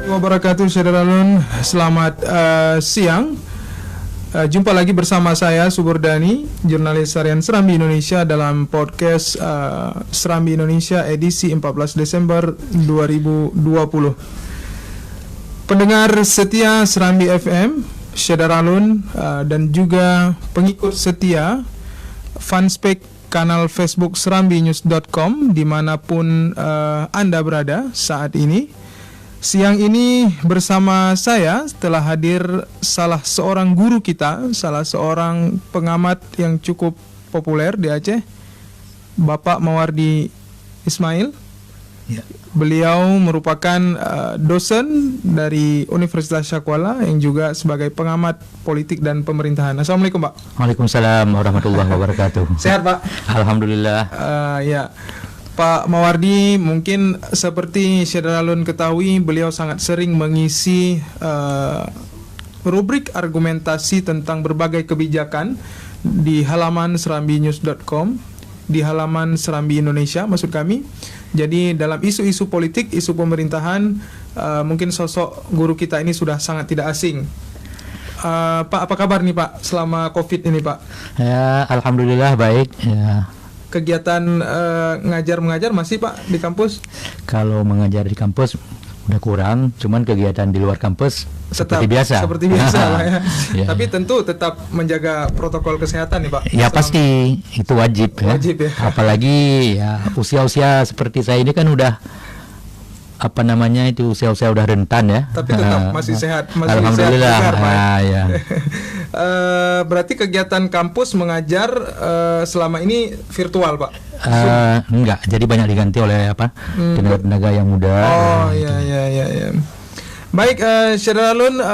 Wabarakatuh, Syederalun. Selamat siang. Jumpa lagi bersama saya Suburdani, jurnalis harian Serambi Indonesia dalam podcast Serambi Indonesia edisi 14 Desember 2020. Pendengar setia Serambi FM, Syederalun, dan juga pengikut setia fanspage kanal Facebook serambinews.com dimanapun Anda berada saat ini. Siang ini bersama saya telah hadir salah seorang guru kita, salah seorang pengamat yang cukup populer di Aceh, Bapak Mawardi Ismail. Ya. Beliau merupakan dosen dari Universitas Syakuala yang juga sebagai pengamat politik dan pemerintahan. Assalamualaikum, Pak. Waalaikumsalam warahmatullahi wabarakatuh. Sehat, Pak? Alhamdulillah. Ya. Pak Mawardi, mungkin seperti Syederalun ketahui, beliau sangat sering mengisi rubrik argumentasi tentang berbagai kebijakan di halaman serambinews.com, di halaman Serambi Indonesia maksud kami. Jadi dalam isu-isu politik, isu pemerintahan, mungkin sosok guru kita ini sudah sangat tidak asing. Pak, apa kabar nih Pak selama COVID ini, Pak? Ya, alhamdulillah baik. Ya. Kegiatan ngajar-mengajar masih Pak di kampus? Kalau mengajar di kampus udah kurang, cuman kegiatan di luar kampus seperti biasa. Seperti biasa Pak ya. Ya. Tapi tentu tetap menjaga protokol kesehatan nih Pak. Ya pasti, itu wajib ya. Wajib ya. Apalagi ya usia-usia seperti saya ini kan udah usia-usia udah rentan ya. Tapi tetap masih sehat, masih alhamdulillah. Sehat, Ya. Berarti kegiatan kampus mengajar selama ini virtual, Pak? Enggak, jadi banyak diganti oleh tenaga-tenaga yang muda. Oh ya. Baik, Syederalun,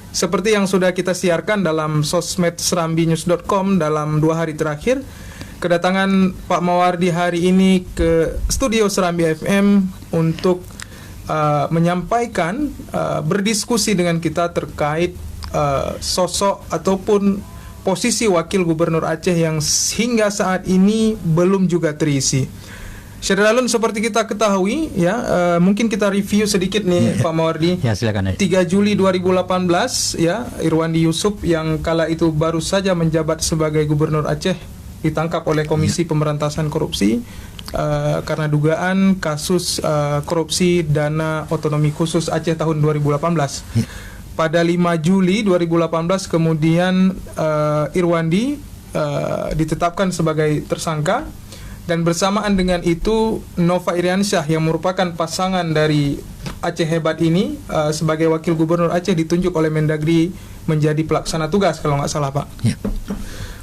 seperti yang sudah kita siarkan dalam sosmed serambinews.com dalam 2 hari terakhir, kedatangan Pak Mawardi hari ini ke studio Serambi FM untuk menyampaikan, berdiskusi dengan kita terkait sosok ataupun posisi wakil gubernur Aceh yang hingga saat ini belum juga terisi. Syederalun, seperti kita ketahui ya, mungkin kita review sedikit nih Pak Mawardi. Ya, silakan. 3 Juli 2018 ya, Irwandi Yusuf yang kala itu baru saja menjabat sebagai gubernur Aceh ditangkap oleh Komisi Pemberantasan Korupsi karena dugaan kasus korupsi dana otonomi khusus Aceh tahun 2018. Pada 5 Juli 2018 kemudian Irwandi ditetapkan sebagai tersangka, dan bersamaan dengan itu Nova Iriansyah yang merupakan pasangan dari Aceh Hebat ini sebagai wakil gubernur Aceh ditunjuk oleh Mendagri menjadi pelaksana tugas kalau nggak salah Pak. Ya.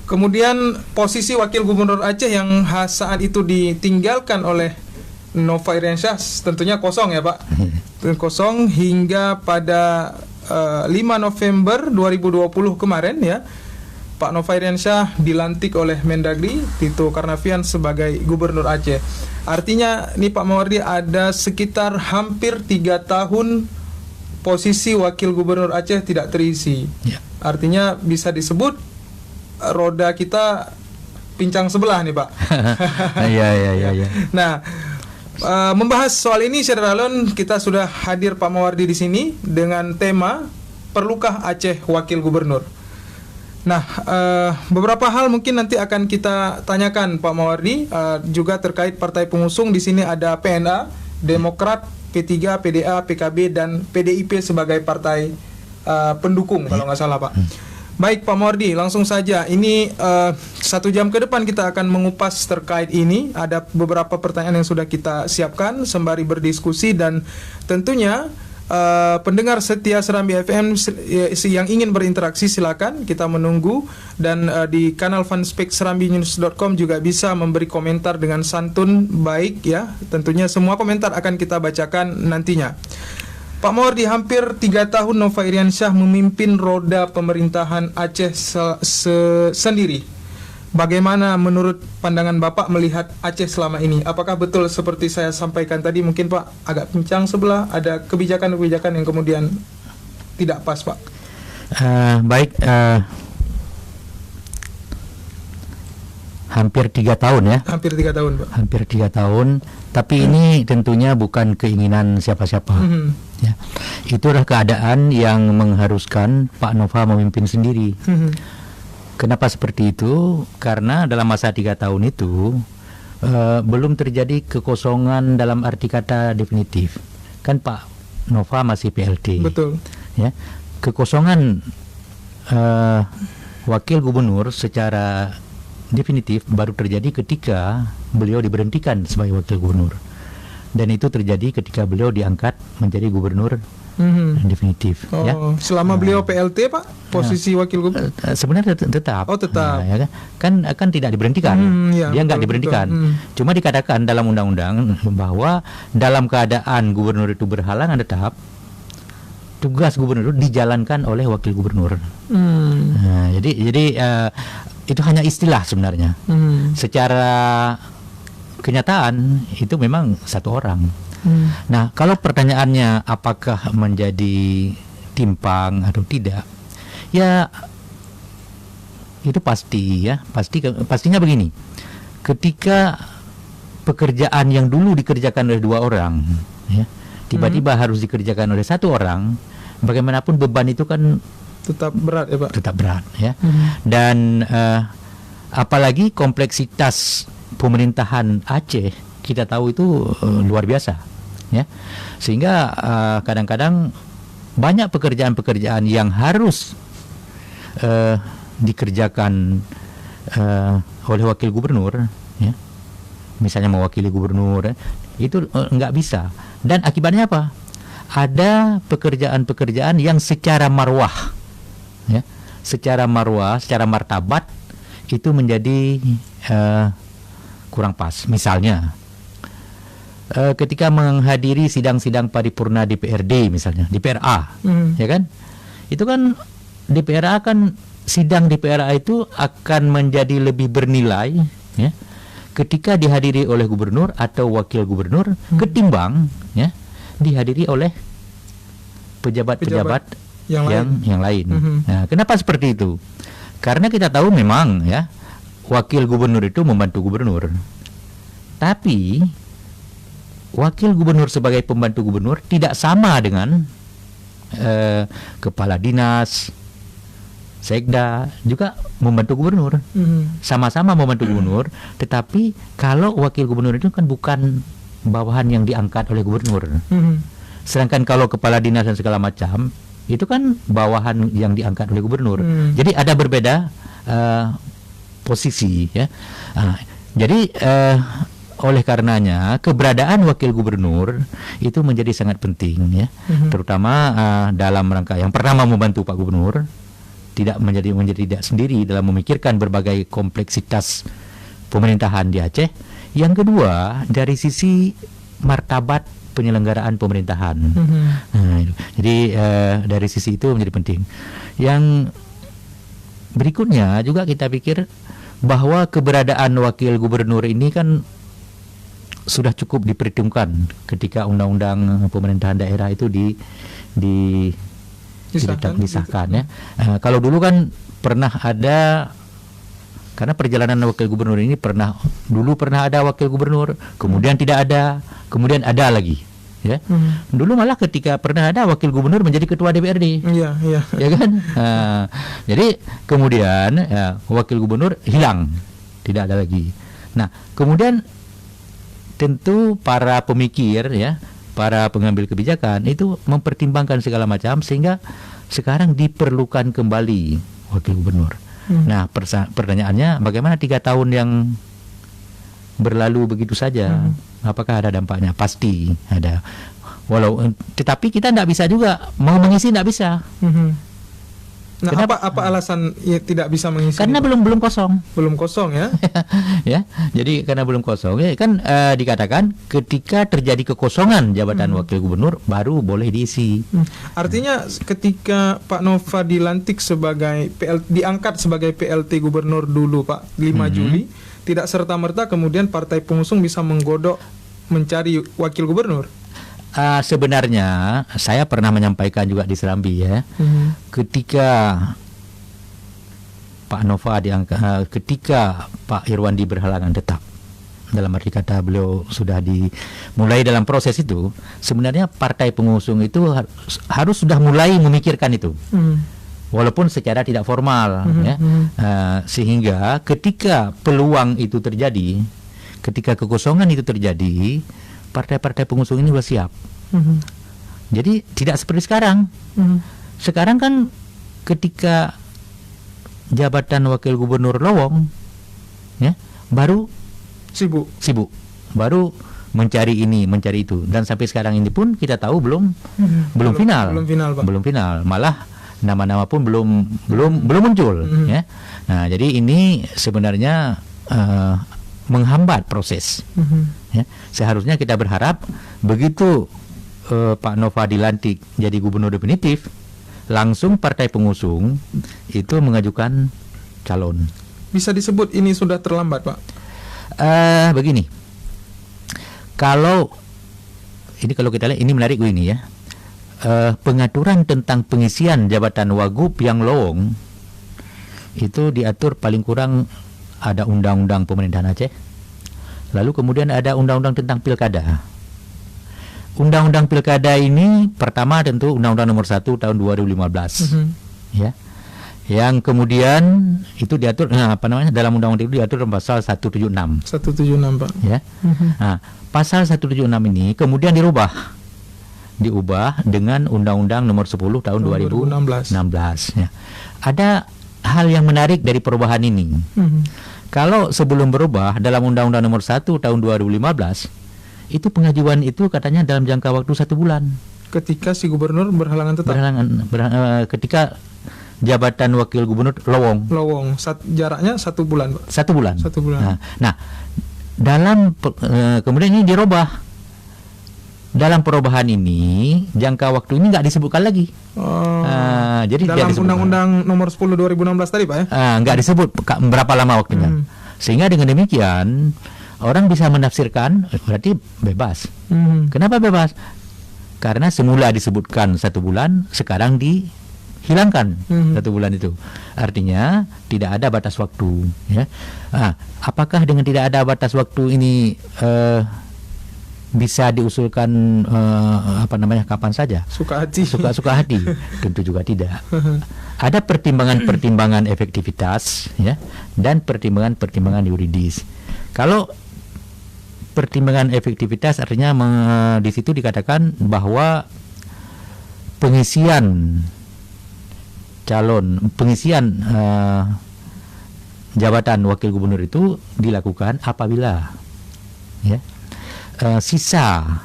Kemudian posisi wakil gubernur Aceh yang saat itu ditinggalkan oleh Nova Iriansyah tentunya kosong ya Pak. Kosong hingga pada 5 November 2020 kemarin ya, Pak Nova Iriansyah dilantik oleh Mendagri Tito Karnavian sebagai gubernur Aceh. Artinya nih Pak Mawardi, ada sekitar hampir 3 tahun posisi wakil gubernur Aceh tidak terisi ya. Artinya bisa disebut roda kita pincang sebelah nih Pak. Iya. Nah, membahas soal ini Syederalun, kita sudah hadir Pak Mawardi di sini dengan tema perlukah Aceh wakil gubernur. Nah, beberapa hal mungkin nanti akan kita tanyakan Pak Mawardi, juga terkait partai pengusung. Di sini ada PNA, Demokrat, P3, PDA, PKB dan PDIP sebagai partai pendukung kalau nggak salah Pak. Baik Pak Mawardi, langsung saja. Ini 1 jam ke depan kita akan mengupas terkait ini. Ada beberapa pertanyaan yang sudah kita siapkan sembari berdiskusi, dan tentunya pendengar setia Serambi FM yang ingin berinteraksi silakan, kita menunggu. Dan di kanal fanspage serambinews.com juga bisa memberi komentar dengan santun baik ya. Tentunya semua komentar akan kita bacakan nantinya. Pak Mawardi, hampir 3 tahun Nova Iriansyah memimpin roda pemerintahan Aceh sendiri. Bagaimana menurut pandangan Bapak melihat Aceh selama ini? Apakah betul seperti saya sampaikan tadi, mungkin Pak agak pincang sebelah, ada kebijakan-kebijakan yang kemudian tidak pas Pak? Baik, hampir 3 tahun ya. Hampir 3 tahun Pak. Hampir 3 tahun, Tapi ini tentunya bukan keinginan siapa-siapa. Ya. Itulah keadaan yang mengharuskan Pak Nova memimpin sendiri. Kenapa seperti itu? Karena dalam masa 3 tahun itu belum terjadi kekosongan dalam arti kata definitif. Kan Pak Nova masih PLT. Betul. Ya, kekosongan wakil gubernur secara definitif baru terjadi ketika beliau diberhentikan sebagai wakil gubernur, dan itu terjadi ketika beliau diangkat menjadi gubernur definitif. Oh, ya. Selama beliau PLT Pak, posisi wakil gubernur sebenarnya tetap. Oh, tetap. Nah, ya kan tidak diberhentikan. Ya, Dia nggak betul, diberhentikan. betul. Cuma dikatakan dalam undang-undang bahwa dalam keadaan gubernur itu berhalangan tetap, tugas gubernur dijalankan oleh wakil gubernur. Nah, jadi itu hanya istilah sebenarnya. Secara kenyataan itu memang satu orang. Nah, kalau pertanyaannya apakah menjadi timpang atau tidak, ya itu pasti ya, pastinya begini. Ketika pekerjaan yang dulu dikerjakan oleh 2 orang, ya, tiba-tiba harus dikerjakan oleh 1 orang, bagaimanapun beban itu kan tetap berat ya Pak. Tetap berat ya. Dan apalagi kompleksitas pemerintahan Aceh kita tahu itu luar biasa ya. Sehingga kadang-kadang banyak pekerjaan-pekerjaan yang harus dikerjakan oleh wakil gubernur ya. Misalnya mewakili gubernur itu nggak bisa. Dan akibatnya apa? Ada pekerjaan-pekerjaan yang secara marwah ya, secara martabat itu menjadi kurang pas. Misalnya ketika menghadiri sidang-sidang paripurna DPRD misalnya, DPRA, ya kan? Itu kan DPRA kan, sidang DPRA itu akan menjadi lebih bernilai ya ketika dihadiri oleh gubernur atau wakil gubernur ketimbang ya dihadiri oleh pejabat-pejabat yang lain. Nah, kenapa seperti itu? Karena kita tahu memang ya wakil gubernur itu membantu gubernur. Tapi wakil gubernur sebagai pembantu gubernur tidak sama dengan kepala dinas, sekda juga membantu gubernur. Sama-sama membantu gubernur, tetapi kalau wakil gubernur itu kan bukan bawahan yang diangkat oleh gubernur. Sedangkan kalau kepala dinas dan segala macam itu kan bawahan yang diangkat oleh gubernur. Jadi ada berbeda posisi ya. Jadi oleh karenanya keberadaan wakil gubernur itu menjadi sangat penting ya. Terutama dalam rangka yang pertama membantu Pak Gubernur tidak menjadi tidak sendiri dalam memikirkan berbagai kompleksitas pemerintahan di Aceh. Yang kedua dari sisi martabat penyelenggaraan pemerintahan. Nah, jadi dari sisi itu menjadi penting. Yang berikutnya juga kita pikir bahwa keberadaan wakil gubernur ini kan sudah cukup diperhitungkan ketika undang-undang pemerintahan daerah itu disahkan ya. Kalau dulu kan pernah ada, karena perjalanan wakil gubernur ini dulu pernah ada wakil gubernur, kemudian tidak ada, kemudian ada lagi ya. Dulu malah ketika pernah ada wakil gubernur menjadi ketua DPRD. Iya. Ya kan? Jadi kemudian wakil gubernur hilang, tidak ada lagi. Nah, kemudian tentu para pemikir ya, para pengambil kebijakan itu mempertimbangkan segala macam sehingga sekarang diperlukan kembali wakil gubernur. Nah, pertanyaannya bagaimana 3 tahun yang berlalu begitu saja? Apakah ada dampaknya? Pasti ada. Tetapi kita tidak bisa juga mau mengisi, tidak bisa. Nah, apa alasan tidak bisa mengisi? Karena belum kosong. Belum kosong ya. Ya. Jadi karena belum kosong ya kan dikatakan ketika terjadi kekosongan jabatan wakil gubernur baru boleh diisi. Artinya ketika Pak Nova dilantik diangkat sebagai PLT gubernur dulu Pak 5 Juli, tidak serta-merta kemudian partai pengusung bisa menggodok mencari wakil gubernur. Sebenarnya saya pernah menyampaikan juga di Serambi ya, ketika Pak Nova diangkat, ketika Pak Irwandi berhalangan tetap, dalam arti kata beliau sudah dimulai dalam proses itu, sebenarnya partai pengusung itu harus sudah mulai memikirkan itu. Walaupun secara tidak formal, ya. Sehingga ketika peluang itu terjadi, ketika kekosongan itu terjadi, partai-partai pengusung ini sudah siap. Jadi tidak seperti sekarang. Sekarang kan ketika jabatan wakil gubernur lowong, ya, baru sibuk, baru mencari ini, mencari itu, dan sampai sekarang ini pun kita tahu belum final, Pak. belum final, malah nama-nama pun belum muncul, ya. Nah, jadi ini sebenarnya menghambat proses. Ya. Seharusnya kita berharap begitu Pak Nova dilantik jadi gubernur definitif, langsung partai pengusung itu mengajukan calon. Bisa disebut ini sudah terlambat, Pak? Begini, kalau kita lihat, ini menarik ini ya. Pengaturan tentang pengisian jabatan wagub yang lowong itu diatur paling kurang ada undang-undang pemerintahan Aceh, lalu kemudian ada undang-undang tentang pilkada. Undang-undang pilkada ini pertama tentu Undang-Undang Nomor 1 Tahun 2015, ya, yang kemudian itu diatur dalam undang-undang itu diatur pasal 176. 176, Pak. Ya. Nah, pasal 176 ini kemudian diubah dengan Undang-Undang Nomor 10 Tahun 2016. Ya. Ada hal yang menarik dari perubahan ini. Kalau sebelum berubah dalam Undang-Undang Nomor 1 Tahun 2015 itu pengajuan itu katanya dalam jangka waktu 1 bulan. Ketika si gubernur berhalangan tetap. Ketika jabatan wakil gubernur lowong. Jaraknya 1 bulan, Pak. 1 bulan. 1 bulan. Nah, dalam kemudian ini dirubah. Dalam perubahan ini jangka waktu ini nggak disebutkan lagi. Jadi dalam Undang-Undang Nomor 10 2016 tadi, Pak, ya? Nggak disebut berapa lama waktunya. Sehingga dengan demikian orang bisa menafsirkan berarti bebas. Kenapa bebas? Karena semula disebutkan 1 bulan, sekarang dihilangkan 1 bulan itu. Artinya tidak ada batas waktu. Ya. Apakah dengan tidak ada batas waktu ini bisa diusulkan kapan saja? Suka hati? Tentu juga tidak. Ada pertimbangan-pertimbangan efektivitas, ya, dan pertimbangan-pertimbangan yuridis. Kalau pertimbangan efektivitas artinya di situ dikatakan bahwa pengisian jabatan wakil gubernur itu dilakukan apabila, ya, sisa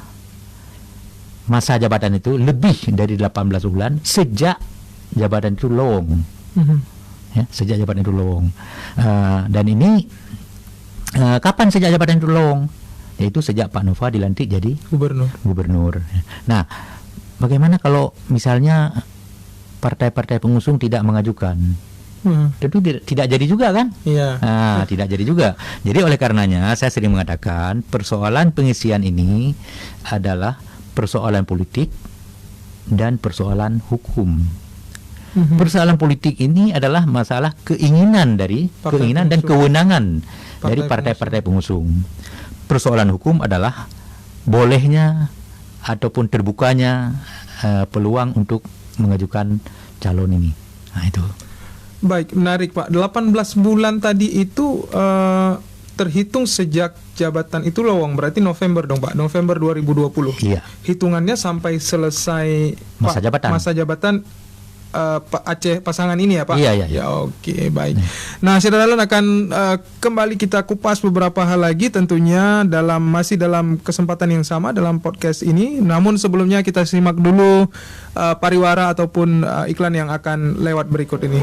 masa jabatan itu lebih dari 18 bulan sejak jabatan itu lowong. Ya, sejak jabatan itu lowong. Dan ini kapan sejak jabatan itu lowong? Yaitu sejak Pak Nova dilantik jadi gubernur. Nah, bagaimana kalau misalnya partai-partai pengusung tidak mengajukan? Tentu tidak jadi juga, kan? Iya. Tidak jadi juga. Jadi oleh karenanya saya sering mengatakan persoalan pengisian ini adalah persoalan politik dan persoalan hukum. Persoalan politik ini adalah masalah keinginan dan kewenangan dari partai-partai pengusung. Persoalan hukum adalah bolehnya ataupun terbukanya peluang untuk mengajukan calon ini. Nah, itu. Baik, menarik, Pak. 18 bulan tadi itu terhitung sejak jabatan itu lowong, berarti November dong, Pak. November 2020. Iya. Hitungannya sampai selesai masa jabatan Pak Aceh pasangan ini, ya, Pak? Iya. Ya, oke, baik. Nah, saudara akan kembali kita kupas beberapa hal lagi tentunya masih dalam kesempatan yang sama dalam podcast ini. Namun sebelumnya kita simak dulu pariwara ataupun iklan yang akan lewat berikut ini.